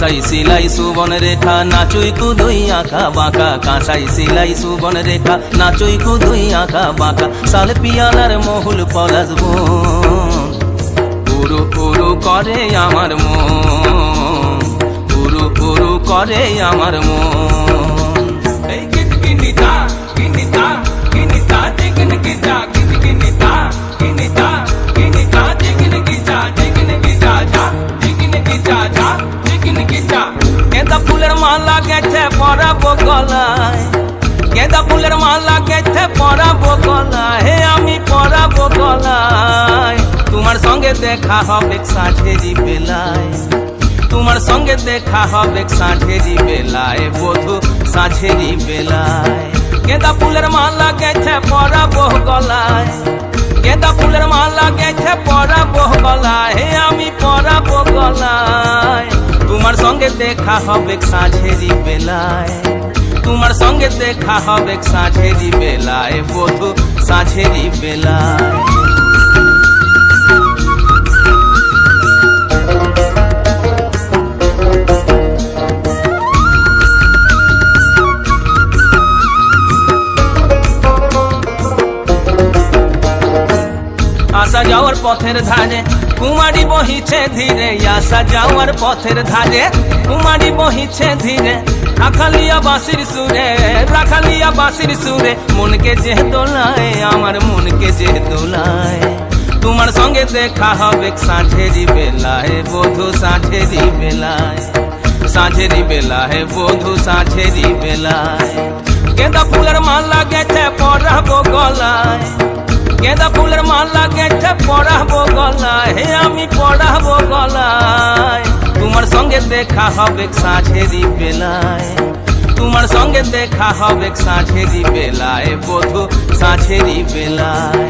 কাঁসাই সিলাই সুবন রেখা নাচুই কুদুই আঁকা বাঁকা, কাঁসাই সিলাই সুবন রেখা নাচুই কুদুই আঁকা বাঁকা। শাল পিয়ালার মহুল পলাশ বন উরু উরু করে আমার মন, উরু উরু করে আমার মন। এই কিনকিনিতা কিনিতা কিনিতা কিনকিতা কিনকিনিতা কিনিতা কিনিতা কিনকিতা কিনকিতা যা কিনকিতা যা কিনকিতা। গেঁদা ফুলের মালা গেছে পরাবো গলায়, গেঁদা ফুলের মালা গেছে পরাবো গলায়, হে আমি পরাবো গলায়। তোমার সঙ্গে দেখা হবে সাঁঝেরি বেলায়, তোমার সঙ্গে দেখা হবে সাঁঝেরি বেলায়, বধু সাঁঝেরি বেলায়। গেঁদা ফুলের মালা গেছে পরাবো গলায়, গেঁদা ফুলের মালা গেছে পরাবো গলায়, হে আমি পরাবো গলায়। তোমার সঙ্গে দেখা হবে সাঁঝেরি বেলায়, তোমার সঙ্গে দেখা হবে সাঁঝেরি বেলায়, বধু সাঁঝেরি বেলায়। আসা যাওয়ার পথের ধারে কুমারী বহিছে ধীরে, আসা যাওয়ার পথের ধারে কুমারী বহিছে ধীরে। রাখালিয়া বাঁশির সুরে, রাখালিয়া বাঁশির সুরে, মনকে যে দোলায় আমার মনকে যে দোলায়। তোমার সঙ্গে দেখা হবে সাঁঝেরি বেলায়, বধু সাঁঝেরি বেলায়, সাঁঝেরি বেলায়, বধু সাঁঝেরি বেলায়। গেঁদা ফুলের মালা গেছে পরাবো গলায়, গেঁদা ফুলের মালা গেছে পরাবো গলায়, হে আমি পরাবো গলায়। তোমার সঙ্গে দেখা হবে সাঁঝেরি বেলায়, তোমার সঙ্গে দেখা হবে সাঁঝেরি বেলায়, বধু সাঁঝেরি বেলায়।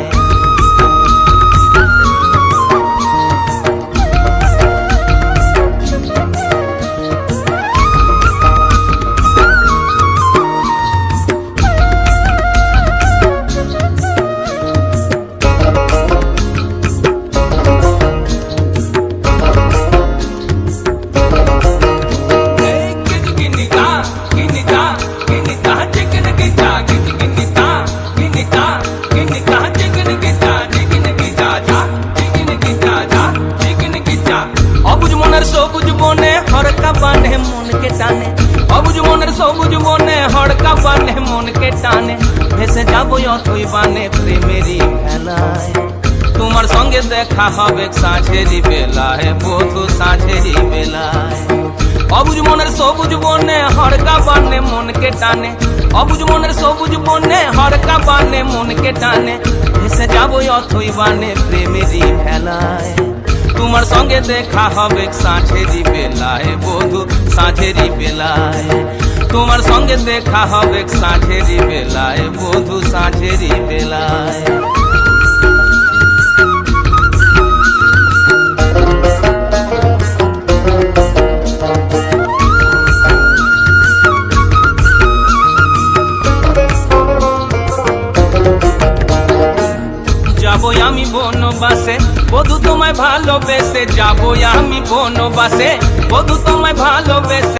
অবুজ মনের সবুজ বনে হড়কা বাঁধে মনকে টানে, অবুজ মনের সবুজ বনে হড়কা বাঁধে মনকে টানে। ভেসে যাবো অথই বানে প্রেমেরই ভেলায়, তোমার সঙ্গে দেখা হবে সাঁঝেরি বেলায়, বধু সাঁঝেরি বেলায়। অবুজ মনের সবুজ বনে হড়কা বাঁধে মনকে টানে, অবুজ মনের সবুজ বনে হড়কা বাঁধে মনকে টানে। ভেসে যাবো অথই বানে প্রেমেরই ভেলায়, তোমার সঙ্গে দেখা হবে সাঁঝেরি বেলায়, বধু সাঁঝেরি বেলায়। তোমার সঙ্গে দেখা হবে সাঁঝেরি বেলায়, বধু সাঁঝেরি বেলায়। যাবো আমি বনবাসে বধু তোমায় ভালোবেসে, যাবো আমি বনবাসে বধু তোমায় ভালোবেসে।